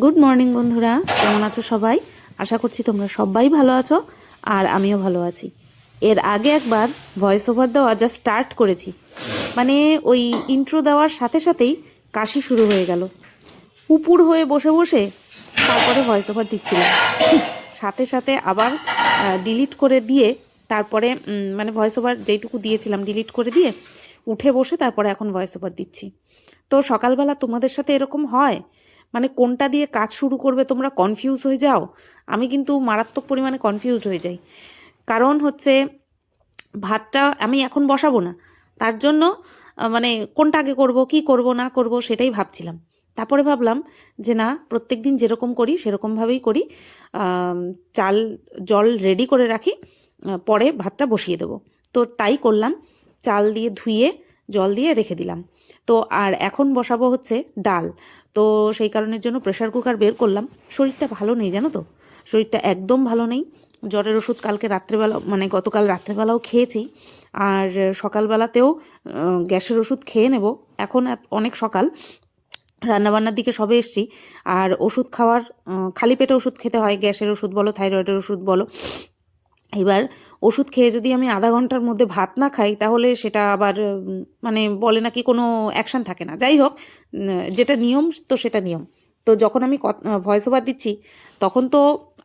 Good morning বন্ধুরা, কেমন আছো সবাই? আশা করছি তোমরা সবাই ভালো আছো আর আমিও ভালো আছি। এর আগে একবার ভয়েস ওভার দেওয়া যা স্টার্ট করেছি, মানে ওই ইন্ট্রো দেওয়ার সাথে সাথেই কাশি শুরু হয়ে গেল। উপুর হয়ে বসে বসে তারপরে ভয়েস ওভার দিচ্ছিলাম, সাথে সাথে আবার ডিলিট করে দিয়ে তারপরে মানে ভয়েস ওভার যেইটুকু দিয়েছিলাম ডিলিট করে দিয়ে উঠে বসে তারপরে এখন ভয়েস ওভার দিচ্ছি। তো সকালবেলা তোমাদের সাথে এরকম হয়? মানে কোনটা দিয়ে কাজ শুরু করবে তোমরা কনফিউজ হয়ে যাও? আমি কিন্তু মারাত্মক পরিমাণে কনফিউজড হয়ে যাই। কারণ হচ্ছে ভাতটা আমি এখন বসাবো না, তার জন্য মানে কোনটা আগে করব, কি করব না করব সেটাই ভাবছিলাম। তারপরে ভাবলাম যে না, প্রত্যেক দিন যেরকম করি সেরকমভাবেই করি। চাল জল রেডি করে রাখি, পরে ভাতটা বসিয়ে দেবো। তো তাই করলাম, চাল দিয়ে ধুয়ে জল দিয়ে রেখে দিলাম। তো আর এখন বসাবো হচ্ছে ডাল। তো সেই কারণের জন্য প্রেশার কুকার বের করলাম। শরীরটা ভালো নেই জানো তো, শরীরটা একদম ভালো নেই। জ্বরের ওষুধ কালকে রাত্রেবেলা মানে গতকাল রাত্রেবেলাও খেয়েছি, আর সকালবেলাতেও গ্যাসের ওষুধ খেয়ে নেব। এখন অনেক সকাল, রান্নাবান্নার দিকে সবে এসছি। আর ওষুধ খাওয়ার খালি পেটে ওষুধ খেতে হয়, গ্যাসের ওষুধ বলো থাইরয়েডের ওষুধ বলো। এবার ওষুধ খেয়ে যদি আমি আধা ঘন্টার মধ্যে ভাত না খাই তাহলে সেটা আবার মানে বলে নাকি কোনো অ্যাকশান থাকে না। যাই হোক, যেটা নিয়ম তো সেটা নিয়ম। তো যখন আমি ভয়েস ওভার দিচ্ছি তখন তো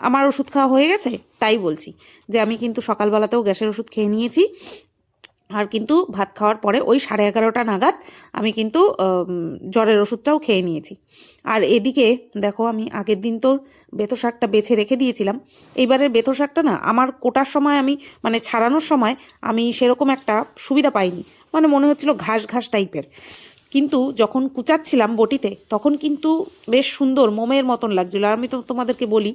আমার ওষুধ খাওয়া হয়ে গেছে, তাই বলছি যে আমি কিন্তু সকালবেলাতেও গ্যাসের ওষুধ খেয়ে নিয়েছি। আর কিন্তু ভাত খাওয়ার পরে ওই 11:30টা নাগাদ আমি কিন্তু জ্বরের ওষুধটাও খেয়ে নিয়েছি। আর এদিকে দেখো, আমি আগের দিন তো বেতো শাকটা বেছে রেখে দিয়েছিলাম। এইবারের বেতো শাকটা না আমার কোটার সময় আমি মানে ছাড়ানোর সময় আমি সেরকম একটা সুবিধা পাইনি, মানে মনে হচ্ছিল ঘাস ঘাস টাইপের। কিন্তু যখন কুচাচ্ছিলাম বটিতে তখন কিন্তু বেশ সুন্দর মোমের মতন লাগছিল। আর আমি তো তোমাদেরকে বলি,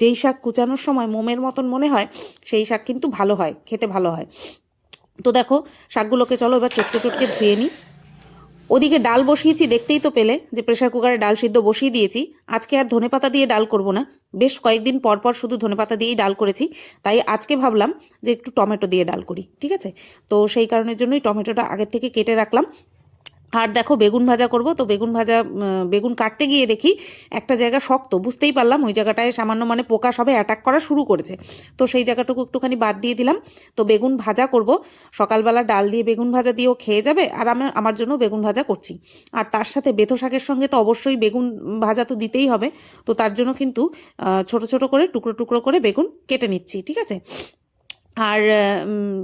যেই শাক কুচানোর সময় মোমের মতন মনে হয় সেই শাক কিন্তু ভালো হয়, খেতে ভালো হয়। তো দেখো, শাকগুলোকে চলো এবার চটকে চটকে ধুয়ে নিই। ওদিকে ডাল বসিয়েছি, দেখতেই তো পেলে যে প্রেশার কুকারে ডাল সিদ্ধ বসিয়ে দিয়েছি। আজকে আর ধনেপাতা দিয়ে ডাল করব না, বেশ কয়েকদিন পর পর শুধু ধনেপাতা দিয়েই ডাল করেছি, তাই আজকে ভাবলাম যে একটু টমেটো দিয়ে ডাল করি। ঠিক আছে, তো সেই কারণের জন্যই টমেটোটা আগের থেকে কেটে রাখলাম। আর দেখো, বেগুন ভাজা করব। তো বেগুন ভাজা, বেগুন কাটতে গিয়ে দেখি একটা জায়গা শক্ত, বুঝতেই পারলাম ওই জায়গাটায় সামান্য মানে পোকা সবে অ্যাটাক করা শুরু করেছে। তো সেই জায়গাটুকু একটুখানি বাদ দিয়ে দিলাম। তো বেগুন ভাজা করব, সকালবেলা ডাল দিয়ে বেগুন ভাজা দিয়েও খেয়ে যাবে, আর আমি আমার জন্য বেগুন ভাজা করছি। আর তার সাথে বেথো শাকের সঙ্গে তো অবশ্যই বেগুন ভাজা তো দিতেই হবে। তো তার জন্য কিন্তু ছোট ছোট করে টুকরো টুকরো করে বেগুন কেটে নিচ্ছি। ঠিক আছে, আর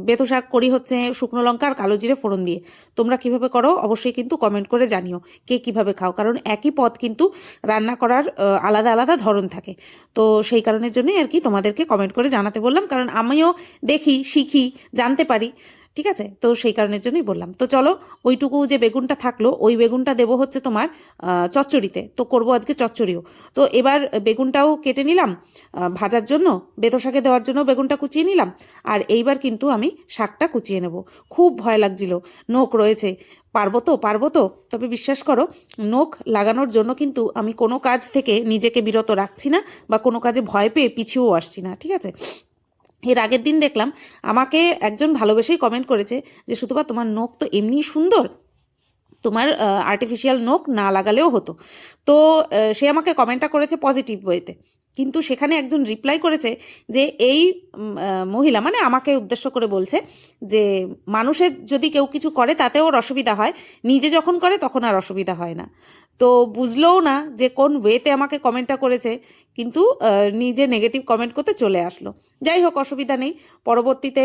বেথো শাক করি হচ্ছে শুকনো লঙ্কা আর কালো জিরে ফোড়ন দিয়ে। তোমরা কিভাবে করো অবশ্যই কিন্তু কমেন্ট করে জানিও, কে কিভাবে খাও, কারণ একই পদ কিন্তু রান্না করার আলাদা আলাদা ধরন থাকে। তো সেই কারণের জন্যই আর কি তোমাদেরকে কমেন্ট করে জানাতে বললাম, কারণ আমিও দেখি, শিখি, জানতে পারি। ঠিক আছে, তো সেই কারণের জন্যই বললাম। তো চলো, ওইটুকু যে বেগুনটা থাকলো ওই বেগুনটা দেবো হচ্ছে তোমার চচ্চড়িতে। তো করবো আজকে চচ্চড়িও। তো এবার বেগুনটাও কেটে নিলাম ভাজার জন্য, বেতো শাকে দেওয়ার জন্য বেগুনটা কুচিয়ে নিলাম। আর এইবার কিন্তু আমি শাকটা কুচিয়ে নেব। খুব ভয় লাগছিল, নোক রয়েছে, পারবো তো পারবো তো। তবে বিশ্বাস করো, নোক লাগানোর জন্য কিন্তু আমি কোনো কাজ থেকে নিজেকে বিরত রাখছি না, বা কোনো কাজে ভয় পেয়ে পিছিয়েও আসছি না। ঠিক আছে, এর আগের দিন দেখলাম আমাকে একজন ভালোবেসেই কমেন্ট করেছে যে সুতপা, তোমার নখ তো এমনি সুন্দর, তোমার আর্টিফিশিয়াল নখ না লাগালেও হতো। তো সে আমাকে কমেন্টটা করেছে পজিটিভ ওয়েতে, কিন্তু সেখানে একজন রিপ্লাই করেছে যে এই মহিলা মানে আমাকে উদ্দেশ্য করে বলছে যে মানুষের যদি কেউ কিছু করে তাতেও ওর অসুবিধা হয়, নিজে যখন করে তখন আর অসুবিধা হয় না। তো বুঝলোও না যে কোন ওয়েতে আমাকে কমেন্টটা করেছে, কিন্তু নিজে নেগেটিভ কমেন্ট করতে চলে আসলো। যাই হোক, অসুবিধা নেই। পরবর্তীতে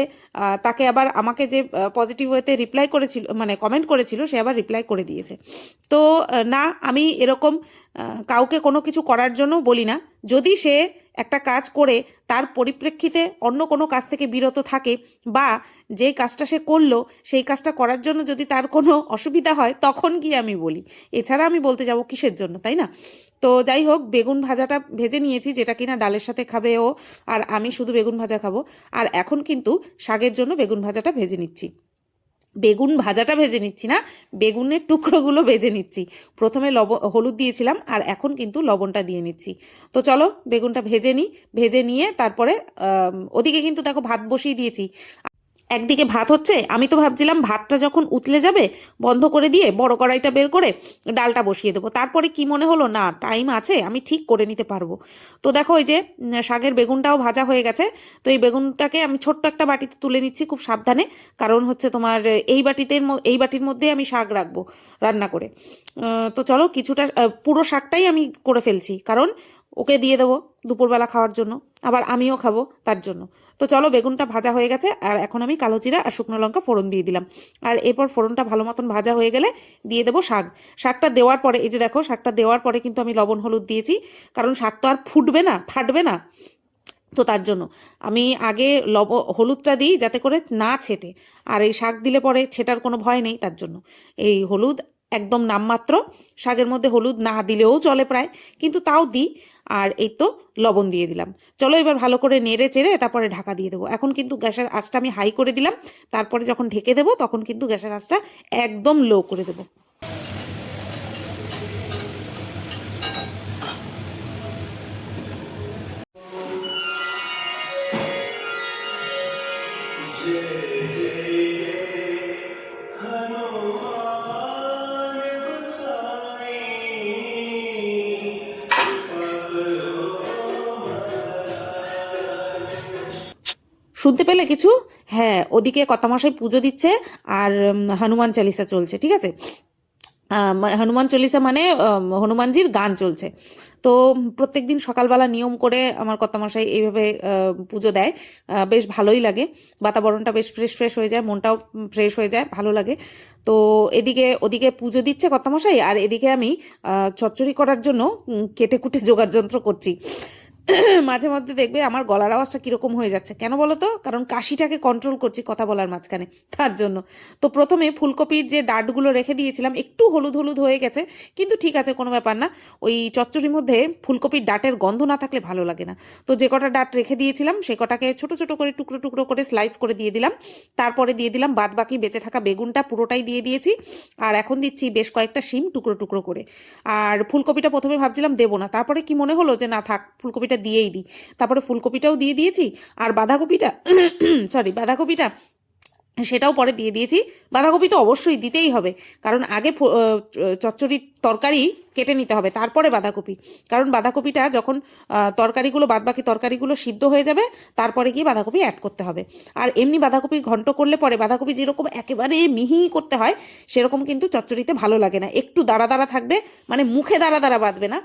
তাকে আবার আমাকে যে পজিটিভ ওয়েতে রিপ্লাই করেছিল মানে কমেন্ট করেছিল, সে আবার রিপ্লাই করে দিয়েছে। তো না, আমি এরকম কাউকে কোনো কিছু করার জন্য বলি না। যদি সে একটা কাজ করে তার পরিপ্রেক্ষিতে অন্য কোনো কাজ থেকে বিরত থাকে, বা যেই কাজটা সে করলো সেই কাজটা করার জন্য যদি তার কোনো অসুবিধা হয়, তখন গিয়ে আমি বলি। এছাড়া আমি বলতে যাব কিসের জন্য, তাই না? তো যাই হোক, বেগুন ভাজাটা ভেজে নিয়েছি, যেটা কিনা ডালের সাথে খাবে ও, আর আমি শুধু বেগুন ভাজা খাবো। আর এখন কিন্তু শাকের জন্য বেগুন ভাজাটা ভেজে নিচ্ছি। বেগুন ভাজাটা ভেজে নিচ্ছি না, বেগুনের টুকরোগুলো ভেজে নিচ্ছি। প্রথমে হলুদ দিয়েছিলাম, আর এখন কিন্তু লবণটা দিয়ে নিচ্ছি। তো চলো বেগুনটা ভেজে নিই, ভেজে নিয়ে তারপরে ওদিকে কিন্তু দেখো ভাত বসিয়ে দিয়েছি। একদিকে ভাত হচ্ছে, আমি তো ভাবছিলাম ভাতটা যখন উতলে যাবে বন্ধ করে দিয়ে বড় কড়াইটা বের করে ডালটা বসিয়ে দেবো। তারপরে কি মনে হলো, না টাইম আছে, আমি ঠিক করে নিতে পারবো। তো দেখো ওই যে শাকের বেগুনটাও ভাজা হয়ে গেছে। তো এই বেগুনটাকে আমি ছোট্ট একটা বাটিতে তুলে নিচ্ছি খুব সাবধানে, কারণ হচ্ছে তোমার এই বাটির মধ্যে আমি শাক রাখবো রান্না করে। তো চলো কিছুটা পুরো শাকটাই আমি করে ফেলছি, কারণ ওকে দিয়ে দেবো দুপুরবেলা খাওয়ার জন্য, আবার আমিও খাবো তার জন্য। তো চলো বেগুনটা ভাজা হয়ে গেছে, আর এখন আমি কালো জিরা আর শুকনো লঙ্কা ফোড়ন দিয়ে দিলাম। আর এরপর ফোড়নটা ভালো মতন ভাজা হয়ে গেলে দিয়ে দেবো শাক। শাকটা দেওয়ার পরে এই যে দেখো, শাকটা দেওয়ার পরে কিন্তু আমি লবণ হলুদ দিয়েছি, কারণ শাক তো আর ফুটবে না, ফাটবে না। তো তার জন্য আমি আগে হলুদটা দিই যাতে করে না ছেটে, আর এই শাক দিলে পরে ছেটার কোনো ভয় নেই, তার জন্য এই হলুদ একদম নামমাত্র। শাকের মধ্যে হলুদ না দিলেও চলে প্রায়, কিন্তু তাও দিই। আর এই তো লবণ দিয়ে দিলাম। চলো এবার ভালো করে নেড়ে চেড়ে তারপরে ঢাকা দিয়ে দেবো। এখন কিন্তু গ্যাসের আঁচটা আমি হাই করে দিলাম, তারপরে যখন ঢেকে দেবো তখন কিন্তু গ্যাসের আঁচটা একদম লো করে দেবো। শুনতে পেলে কিছু? হ্যাঁ, ওদিকে কর্তামশাই পুজো দিচ্ছে, আর হনুমান চালিসা চলছে, ঠিক আছে। হনুমান চল্লিশা মানে হনুমানজির গান চলছে। তো প্রত্যেক দিন সকালবেলা নিয়ম করে আমার কর্তামশাই এইভাবে পুজো দেয়। বেশ ভালোই লাগে, বাতাবরণটা বেশ ফ্রেশ ফ্রেশ হয়ে যায়, মনটাও ফ্রেশ হয়ে যায়, ভালো লাগে। তো ওদিকে পুজো দিচ্ছে কর্তামশাই, আর এদিকে আমি চচ্চড়ি করার জন্য কেটে কুটে জোগাড় যন্ত্র করছি। মাঝে মধ্যে দেখবে আমার গলার আওয়াজটা কিরকম হয়ে যাচ্ছে, কেন বলো তো? কারণ কাশিটাকে কন্ট্রোল করছি কথা বলার মাঝখানে, তার জন্য। তো প্রথমে ফুলকপির যে ডাঁটগুলো রেখে দিয়েছিলাম একটু হলুদ হলুদ হয়ে গেছে, কিন্তু ঠিক আছে, কোনো ব্যাপার না। ওই চচ্চড়ির মধ্যে ফুলকপির ডাঁটের গন্ধ না থাকলে ভালো লাগে না। তো যে কটা ডাঁট রেখে দিয়েছিলাম সে কটাকে ছোট ছোট করে টুকরো টুকরো করে স্লাইস করে দিয়ে দিলাম। তারপরে দিয়ে দিলাম বাদ বাকি বেঁচে থাকা বেগুনটা, পুরোটাই দিয়ে দিয়েছি। আর এখন দিচ্ছি বেশ কয়েকটা শিম টুকরো টুকরো করে। আর ফুলকপিটা প্রথমে ভাবছিলাম দেবো না, তারপরে কি মনে হলো যে না থাক, ফুলকপিটা দিয়েই দিই। তারপরে ফুলকপিটাও দিয়ে দিয়েছি, আর বাঁধাকপিটা বাঁধাকপিটা সেটাও পরে দিয়ে দিয়েছি। বাঁধাকপি তো অবশ্যই দিতেই হবে, কারণ আগে চচ্চড়ির তরকারি কেটে নিতে হবে, তারপরে বাঁধাকপি। কারণ বাঁধাকপিটা যখন তরকারিগুলো বাদবাকি তরকারিগুলো সিদ্ধ হয়ে যাবে, তারপরে গিয়ে বাঁধাকপি অ্যাড করতে হবে। আর এমনি বাঁধাকপি ঘন্ট করলে পরে বাঁধাকপি যেরকম একেবারে মিহি করতে হয়, সেরকম কিন্তু চচ্চড়িতে ভালো লাগে না। একটু দাঁড়া দাঁড়া থাকবে, মানে মুখে দাঁড়া দাঁড়া বাঁধবে না,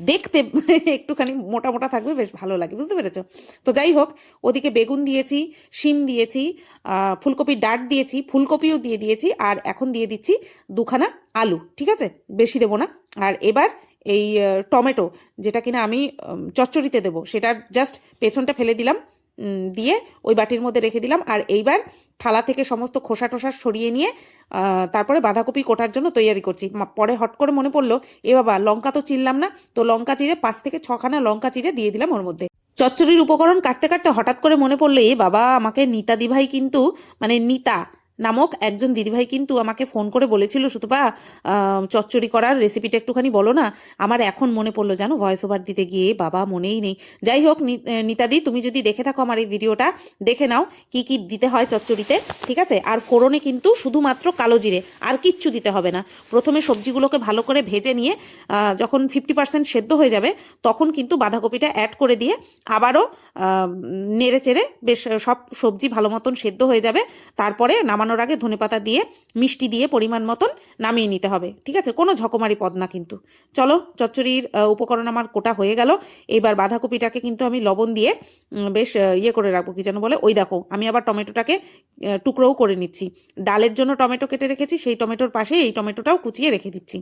দেখতে একটুখানি মোটা মোটা থাকবে, বেশ ভালো লাগে, বুঝতে পেরেছো? তো যাই হোক, ওদিকে বেগুন দিয়েছি, শিম দিয়েছি, ফুলকপির ডাঁট দিয়েছি, ফুলকপিও দিয়ে দিয়েছি, আর এখন দিয়ে দিচ্ছি দুখানা আলু, ঠিক আছে, বেশি দেবো না। আর এবার এই টমেটো, যেটা কিনা আমি চচ্চড়িতে দেবো, সেটার জাস্ট পেছনটা ফেলে দিলাম, দিয়ে ওই বাটির মধ্যে রেখে দিলাম। আর এইবার থালা থেকে সমস্ত খোসা টোসা সরিয়ে নিয়ে তারপরে বাঁধাকপি কোটার জন্য তৈরি করছি। পরে হট করে মনে পড়লো, এ বাবা লঙ্কা তো চিরলাম না, তো লঙ্কা চিরে 5 থেকে 6খানা লঙ্কা চিরে দিয়ে দিলাম ওর মধ্যে। চচ্চড়ির উপকরণ কাটতে কাটতে হঠাৎ করে মনে পড়লো, এ বাবা আমাকে নিতা দিভাই কিন্তু, মানে নিতা নামক একজন দিদিভাই কিন্তু আমাকে ফোন করে বলেছিল, সুতপা চচ্চড়ি করার রেসিপিটা একটুখানি বলো না। আমার এখন মনে পড়লো, জানো, ভয়েস ওভার দিতে গিয়ে বাবা মনেই নেই। যাই হোক, নিতাদি তুমি যদি দেখে থাকো আমার এই ভিডিওটা, দেখে নাও কি কি দিতে হয় চচ্চড়িতে, ঠিক আছে। আর ফোড়নে কিন্তু শুধুমাত্র কালো জিরে, আর কিচ্ছু দিতে হবে না। প্রথমে সবজিগুলোকে ভালো করে ভেজে নিয়ে যখন 50% সেদ্ধ হয়ে যাবে, তখন কিন্তু বাঁধাকপিটা অ্যাড করে দিয়ে আবারও নেড়ে চেড়ে বেশ সব সবজি ভালো মতন সেদ্ধ হয়ে যাবে। তারপরে নামানোর আগে ধনেপাতা দিয়ে মিষ্টি দিয়ে পরিমাণ মতন নামিয়ে নিতে হবে, ঠিক আছে, কোনো ঝকমারি পদ না কিন্তু। চলো, চচ্চড়ির উপকরণ আমার কোটা হয়ে গেল। এবার বাঁধাকপিটাকে কিন্তু আমি লবণ দিয়ে বেশ ইয়ে করে রাখবো, কি যেন বলে, ওই দেখো আমি আবার টমেটোটাকে টুকরোও করে নিচ্ছি। ডালের জন্য টমেটো কেটে রেখেছি, সেই টমেটোর পাশে এই টমেটোটাও কুচিয়ে রেখে দিচ্ছি।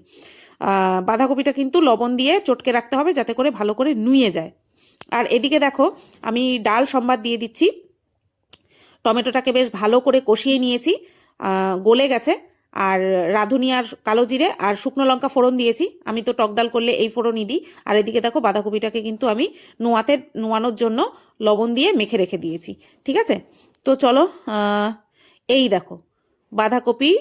বাঁধাকপিটা কিন্তু লবণ দিয়ে চটকে রাখতে হবে, যাতে করে ভালো করে নুয়ে যায়। আর এদিকে দেখো, আমি ডাল সম্বাদ দিয়ে দিচ্ছি। টমেটোটাকে বেশ ভালো করে কষিয়ে নিয়েছি, গলে গেছে। আর রাঁধুনি আর কালো জিরে আর শুকনো লঙ্কা ফোড়ন দিয়েছি, আমি তো টক ডাল করলে এই ফোড়নই দিই। আর এদিকে দেখো বাঁধাকপিটাকে কিন্তু আমি নোয়ানোর জন্য লবণ দিয়ে মেখে রেখে দিয়েছি, ঠিক আছে। তো চলো, এই দেখো বাঁধাকপি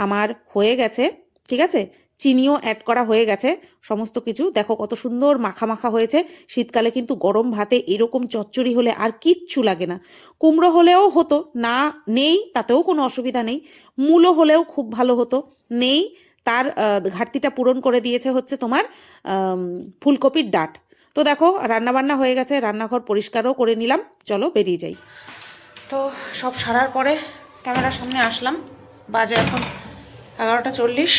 আমার হয়ে গেছে, ঠিক আছে। চিনিও অ্যাড করা হয়ে গেছে, সমস্ত কিছু দেখো কত সুন্দর মাখা মাখা হয়েছে। শীতকালে কিন্তু গরম ভাতে এরকম চচ্চড়ি হলে আর কিচ্ছু লাগে না। কুমড়ো হলেও হতো, না নেই তাতেও কোনো অসুবিধা নেই, মূলো হলেও খুব ভালো হতো, নেই তার ঘাটতিটা পূরণ করে দিয়েছে হচ্ছে তোমার ফুলকপির ডাঁট। তো দেখো রান্নাবান্না হয়ে গেছে, রান্নাঘর পরিষ্কারও করে নিলাম, চলো বেরিয়ে যাই। তো সব সারার পরে ক্যামেরার সামনে আসলাম, বাজে এখন 11:40।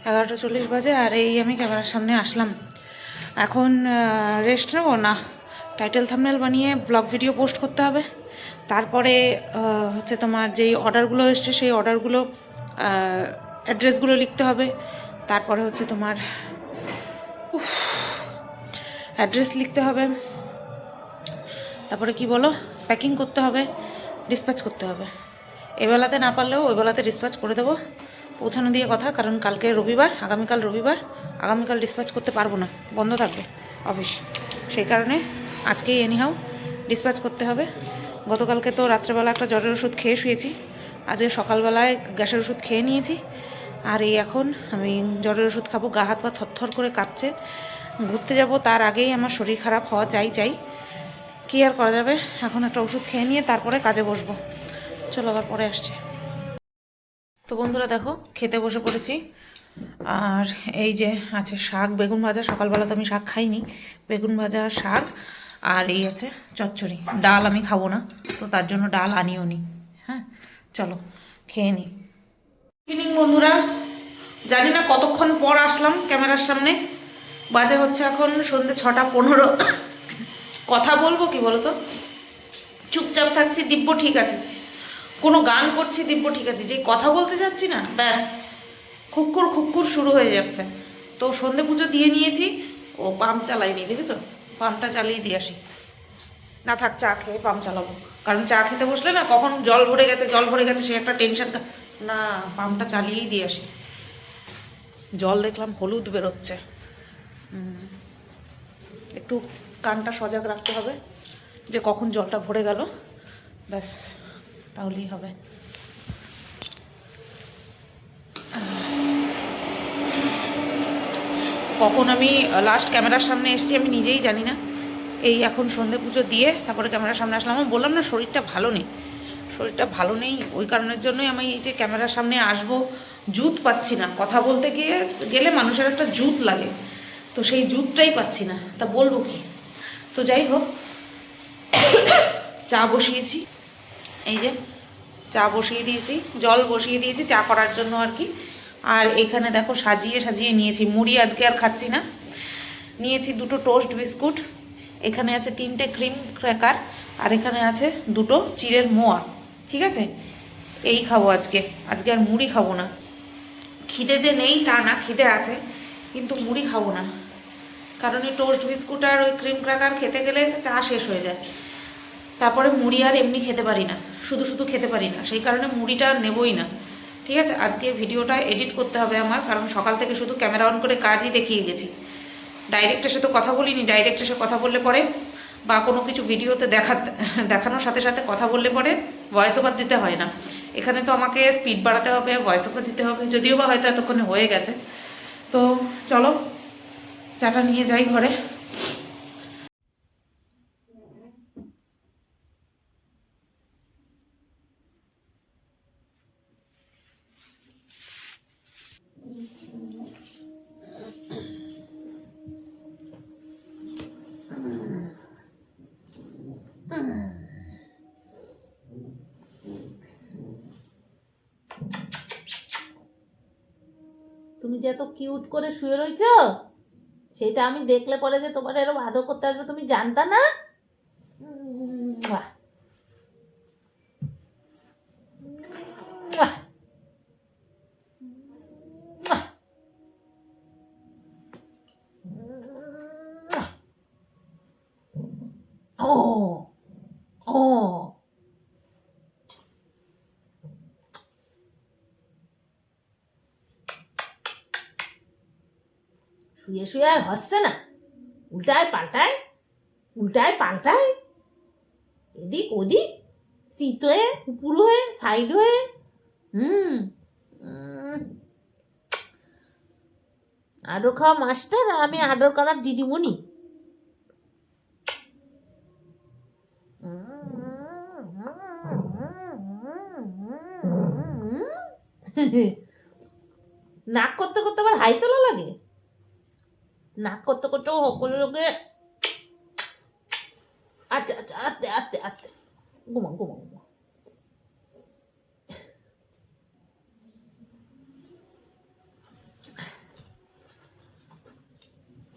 11:40 বাজে, আর এই আমি ক্যামেরার সামনে আসলাম। এখন রেস্ট নেবো না, টাইটেল থাম্বনেল বানিয়ে ব্লগ ভিডিও পোস্ট করতে হবে। তারপরে হচ্ছে তোমার যেই অর্ডারগুলো এসছে সেই অর্ডারগুলো অ্যাড্রেসগুলো লিখতে হবে। তারপরে হচ্ছে তোমার অ্যাড্রেস লিখতে হবে, তারপরে কি বলো, প্যাকিং করতে হবে, ডিসপ্যাচ করতে হবে। এবেলাতে না পারলেও ওই বেলাতে ডিসপ্যাচ করে দেবো, পৌঁছানো দিয়ে কথা, কারণ কালকে রবিবার, আগামীকাল রবিবার, আগামীকাল ডিসপ্যাচ করতে পারবো না, বন্ধ থাকবে অফিস। সেই কারণে আজকেই এনিহাও ডিসপ্যাচ করতে হবে। গতকালকে তো রাত্রেবেলা একটা জ্বরের ওষুধ খেয়ে শুয়েছি, আজকে সকালবেলায় গ্যাসের ওষুধ খেয়ে নিয়েছি, আর এই এখন আমি জ্বরের ওষুধ খাবো। গা হাত পা থরথর করে কাঁপছে, ঘুরতে যাব তার আগেই আমার শরীর খারাপ হওয়া চাই। কী আর করা যাবে, এখন একটা ওষুধ খেয়ে নিয়ে তারপরে কাজে বসবো। চলো আবার পরে আসছি। তো বন্ধুরা দেখো খেতে বসে পড়েছি, আর এই যে আছে শাক, বেগুন ভাজা, সকালবেলা তো আমি শাক খাইনি, বেগুন ভাজা, শাক, আর এই আছে চচ্চড়ি। ডাল আমি খাবো না, তো তার জন্য ডাল আনিও নি। হ্যাঁ চলো খেয়ে নিই। ইভিনিং বন্ধুরা, জানি না কতক্ষণ পর আসলাম ক্যামেরার সামনে, বাজে হচ্ছে এখন সন্ধ্যে 6:15। কথা বলবো কি বলতো, চুপচাপ থাকছি দিব্য ঠিক আছে, কোনো গান করছি দিব্য ঠিক আছে, যে কথা বলতে যাচ্ছি না ব্যাস খুক্কুর খুক্কুর শুরু হয়ে যাচ্ছে। তো সন্ধে পুজো দিয়ে নিয়েছি, ও পাম্প চালাইনি, দেখেছো, পাম্পটা চালিয়ে দিয়ে আসি। না থাক, চা খেয়ে পাম্প চালাবো, কারণ চা খেতে বসলে না কখন জল ভরে গেছে সে একটা টেনশন, না পাম্পটা চালিয়েই দিয়ে আসি। জল দেখলাম হলুদ বেরোচ্ছে, একটু কানটা সজাগ রাখতে হবে যে কখন জলটা ভরে গেল, ব্যাস তাহলেই হবে। কখন আমি লাস্ট ক্যামেরার সামনে এসেছি আমি নিজেই জানি না, এই এখন সন্ধে পুজো দিয়ে তারপরে ক্যামেরার সামনে আসলাম। আমি বললাম না শরীরটা ভালো নেই, ওই কারণের জন্যই আমি এই যে ক্যামেরার সামনে আসবো, জুত পাচ্ছি না, কথা বলতে গেলে মানুষের একটা জুত লাগে, তো সেই জুতটাই পাচ্ছি না, তা বলবো কি। তো যাই হোক, চা বসিয়েছি, এই যে চা বসিয়ে দিয়েছি, জল বসিয়ে দিয়েছি চা করার জন্য আর কি। আর এখানে দেখো সাজিয়ে নিয়েছি মুড়ি, আজকে আর খাচ্ছি না, নিয়েছি 2টো টোস্ট বিস্কুট, এখানে আছে 3টে ক্রিম ক্র্যাকার, আর এখানে আছে 2টো চিড়ের মোয়া, ঠিক আছে, এই খাবো আজকে আর মুড়ি খাবো না। খিদে যে নেই তা না, খিদে আছে, কিন্তু মুড়ি খাবো না, কারণ এই টোস্ট বিস্কুট আর ওই ক্রিম ক্র্যাকার খেতে গেলে চা শেষ হয়ে যায়, তারপরে মুড়ি আর এমনি খেতে পারি না, শুধু খেতে পারি না, সেই কারণে মুড়িটা নেবই না। ঠিক আছে, আজকে ভিডিওটা এডিট করতে হবে আমার, কারণ সকাল থেকে শুধু ক্যামেরা অন করে কাজই দেখিয়ে গেছি, ডাইরেক্ট এসে তো কথা বলিনি। ডাইরেক্ট এসে কথা বললে পরে বা কোনো কিছু ভিডিওতে দেখানোর সাথে সাথে কথা বললে পরে ভয়েস ওভার দিতে হয় না, এখানে তো আমাকে স্পিড বাড়াতে হবে, ভয়েস ওভার দিতে হবে, যদিও বা হয়তো এতক্ষণে হয়ে গেছে। তো চলো চাটা নিয়ে যাই ঘরে। তুমি যে এত কিউট করে শুয়ে রয়েছ, সেটা আমি দেখলে পরে যে তোমার এরকম আদর করতে আসবে তুমি জানতা না। বাহ বাহ ও ও শুয়ে শুয়ে আর হচ্ছে না, উল্টায় পাল্টায় এদিক ওদিক, শীত হয়ে, উপর হয়ে, সাইড হয়ে। হুম আদর খাওয়া মাস্টার আর আমি আদর করার দিদিমণি। নাক করতে করতে আবার হাই তোলা লাগে। নাক করতে করতে সকলে লোকে আচ্ছা আচ্ছা আস্তে আস্তে আস্তে ঘুমা ঘুমা ঘুমা।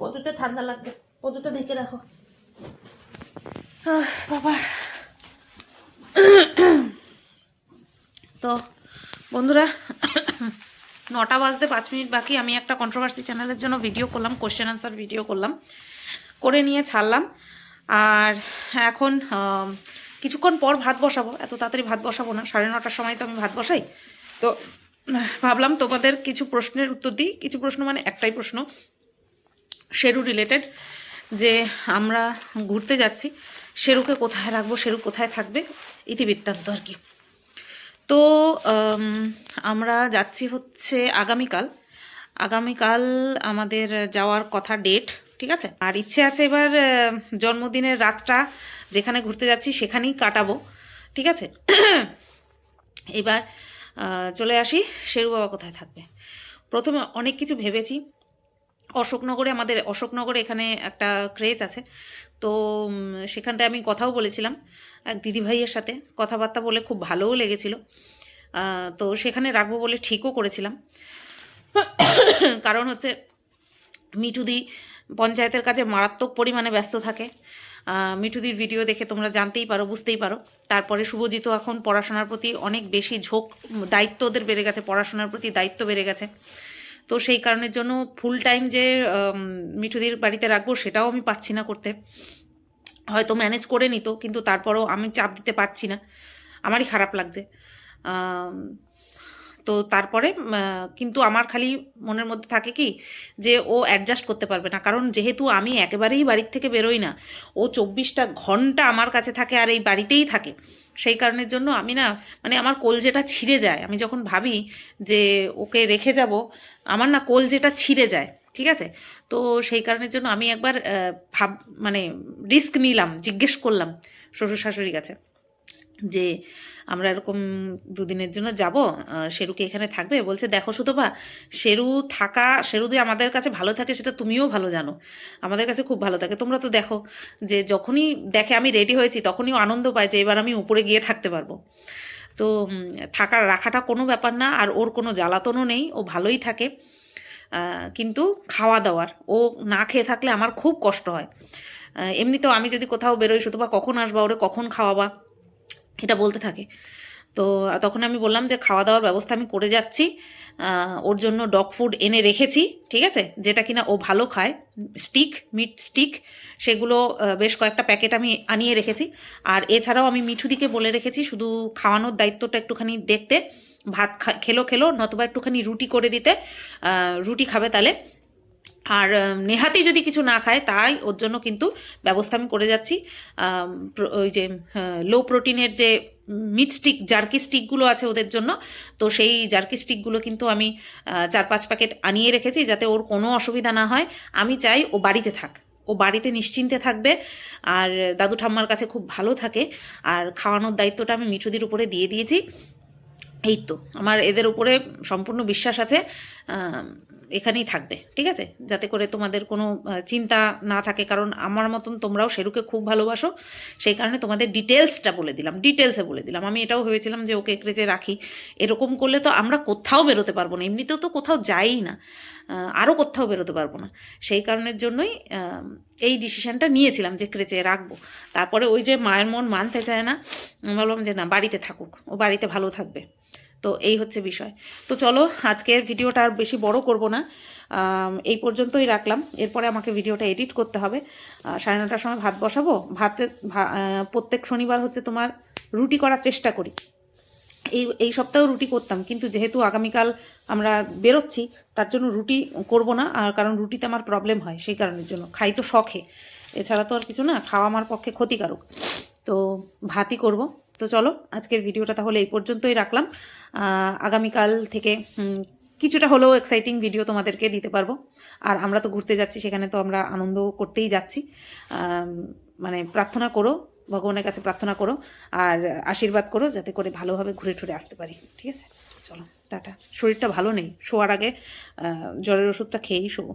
পদুতে ঠান্ডা লাগবে, পদুতে ঢেকে রাখো। বাবা। তো বন্ধুরা 9টা বাজতে 5 মিনিট বাকি। আমি একটা কন্ট্রোভার্সি চ্যানেলের জন্য ভিডিও করলাম, কোশ্চেন আনসার ভিডিও করলাম, করে নিয়ে ছাড়লাম। আর এখন কিছুক্ষণ পর ভাত বসাবো। এত তাড়াতাড়ি ভাত বসাবো না, 9:30টার সময় তো আমি ভাত বসাই। তো ভাবলাম তোমাদের কিছু প্রশ্নের উত্তর দিই। কিছু প্রশ্ন মানে একটাই প্রশ্ন, শেরু রিলেটেড, যে আমরা ঘুরতে যাচ্ছি, শেরুকে কোথায় রাখবো, শেরু কোথায় থাকবে, ইতিবৃত্তান্ত আর কি। তো আমরা যাচ্ছি হচ্ছে আগামীকাল আমাদের যাওয়ার কথা ডেট, ঠিক আছে। আর ইচ্ছে আছে এবার জন্মদিনের রাতটা যেখানে ঘুরতে যাচ্ছি সেখানেই কাটাবো, ঠিক আছে। এবার চলে আসি, শেরু বাবা কোথায় থাকবে। প্রথমে অনেক কিছু ভেবেছি। আমাদের অশোকনগরে এখানে একটা ক্রেজ আছে, তো সেখানটায় আমি কথাও বলেছিলাম এক দিদিভাইয়ের সাথে, কথাবার্তা বলে খুব ভালোও লেগেছিল। তো সেখানে রাখবো বলে ঠিকও করেছিলাম। কারণ হচ্ছে মিঠুদি পঞ্চায়েতের কাজে মারাত্মক পরিমাণে ব্যস্ত থাকে। মিঠুদির ভিডিও দেখে তোমরা জানতেই পারো, বুঝতেই পারো। তারপরে শুভজিৎও এখন পড়াশোনার প্রতি অনেক বেশি ঝোঁক, দায়িত্ব ওদের বেড়ে গেছে, পড়াশোনার প্রতি দায়িত্ব বেড়ে গেছে। তো সেই কারণের জন্য ফুল টাইম যে মিঠুদির বাড়িতে রাখবো সেটাও আমি পারছি না করতে। হয়তো ম্যানেজ করে নিত, কিন্তু তারপরও আমি চাপ দিতে পারছি না, আমারই খারাপ লাগছে। তো তারপরে কিন্তু আমার খালি মনের মধ্যে থাকে কি, যে ও অ্যাডজাস্ট করতে পারবে না। কারণ যেহেতু আমি একেবারেই বাড়ির থেকে বেরোই না, ও 24টা ঘন্টা আমার কাছে থাকে আর এই বাড়িতেই থাকে। সেই কারণের জন্য আমি না, মানে আমার কলজেটা ছিঁড়ে যায়। আমি যখন ভাবি যে ওকে রেখে যাব, আমার না কলজেটা ছিঁড়ে যায়, ঠিক আছে। তো সেই কারণের জন্য আমি একবার মানে রিস্ক নিলাম, জিজ্ঞেস করলাম শ্বশুর শাশুড়ির কাছে যে আমরা এরকম 2 দিনের জন্য যাব, শেরুকে এখানে থাকবে। বলছে দেখো সুতপা, শেরু যদি আমাদের কাছে ভালো থাকে সেটা তুমিও ভালো জানো, আমাদের কাছে খুব ভালো থাকে। তোমরা তো দেখো যে যখনই দেখে আমি রেডি হয়েছি তখনই আনন্দ পায় যে এবার আমি উপরে গিয়ে থাকতে পারবো। তো রাখাটা কোনো ব্যাপার না, আর ওর কোনো জ্বালাতনও নেই, ও ভালোই থাকে। কিন্তু খাওয়া দাওয়ার, ও না খেয়ে থাকলে আমার খুব কষ্ট হয়। এমনিতেও আমি যদি কোথাও বেরোই, সুতপা কখন আসবা, ওরে কখন খাওয়াবা, এটা বলতে থাকে। তো তখন আমি বললাম যে খাওয়া দাওয়ার ব্যবস্থা আমি করে যাচ্ছি, ওর জন্য ডগ ফুড এনে রেখেছি, ঠিক আছে, যেটা কিনা ও ভালো খায়, মিট স্টিক, সেগুলো বেশ কয়েকটা প্যাকেট আমি আনিয়ে রেখেছি। আর এছাড়াও আমি মিঠুদিকে বলে রেখেছি শুধু খাওয়ানোর দায়িত্বটা একটুখানি দেখতে, ভাত খেলো নতুবা একটুখানি রুটি করে দিতে, রুটি খাবে তাহলে। আর নেহাতি যদি কিছু না খায় তাই ওর জন্য কিন্তু ব্যবস্থা আমি করে যাচ্ছি। ওই যে লো প্রোটিনের যে মিট স্টিক, জার্কি স্টিকগুলো আছে ওদের জন্য, তো সেই জার্কি স্টিকগুলো কিন্তু আমি 4-5 প্যাকেট আনিয়ে রেখেছি, যাতে ওর কোনো অসুবিধা না হয়। আমি চাই ও বাড়িতে থাক, ও বাড়িতে নিশ্চিন্তে থাকবে, আর দাদু ঠাম্মার কাছে খুব ভালো থাকে। আর খাওয়ানোর দায়িত্বটা আমি মিঠুদির উপরে দিয়ে দিয়েছি। এই তো আমার এদের উপরে সম্পূর্ণ বিশ্বাস আছে, এখানেই থাকবে, ঠিক আছে, যাতে করে তোমাদের কোনো চিন্তা না থাকে। কারণ আমার মতন তোমরাও শেরুকে খুব ভালোবাসো, সেই কারণে তোমাদের ডিটেলসে বলে দিলাম। আমি এটাও ভেবেছিলাম যে ওকে একরেজে রাখি, এরকম করলে তো আমরা কোথাও বেরোতে পারবো না, এমনিতেও তো কোথাও যাই না, আরও কোথাও বেরোতে পারবো না। সেই কারণের জন্যই এই ডিসিশানটা নিয়েছিলাম যে ক্রেচে রাখবো। তারপরে ওই যে মায়ের মন মানতে চায় না, বললাম যে না, বাড়িতে থাকুক, ও বাড়িতে ভালো থাকবে। তো এই হচ্ছে বিষয়। তো চলো আজকের ভিডিওটা আর বেশি বড় করব না, এই পর্যন্তই রাখলাম। এরপরে আমাকে ভিডিওটা এডিট করতে হবে। 9:30টার সময় ভাত বসাবো। প্রত্যেক শনিবার হচ্ছে তোমার রুটি করার চেষ্টা করি। এই সপ্তাহেও রুটি করতাম, কিন্তু যেহেতু আগামীকাল আমরা বেরোচ্ছি তার জন্য রুটি করব না। আর কারণ রুটিতে আমার প্রবলেম হয়, সেই কারণের জন্য খাই তো শখে, এছাড়া তো আর কিছু না, খাওয়া আমার পক্ষে ক্ষতিকারক। তো ভাতই করব। তো চলো আজকের ভিডিওটা তাহলে এই পর্যন্তই রাখলাম। আগামীকাল থেকে কিছুটা হলেও এক্সাইটিং ভিডিও তোমাদেরকে দিতে পারবো। আর আমরা তো ঘুরতে যাচ্ছি, সেখানে তো আমরা আনন্দ করতেই যাচ্ছি। মানে প্রার্থনা করো, ভগবানের কাছে প্রার্থনা করো আর আশীর্বাদ করো যাতে করে ভালোভাবে ঘুরে টুরে আসতে পারি, ঠিক আছে? চলো টাটা। শরীরটা ভালো নেই, শোয়ার আগে জ্বরের ওষুধটা খেয়েই শোবো।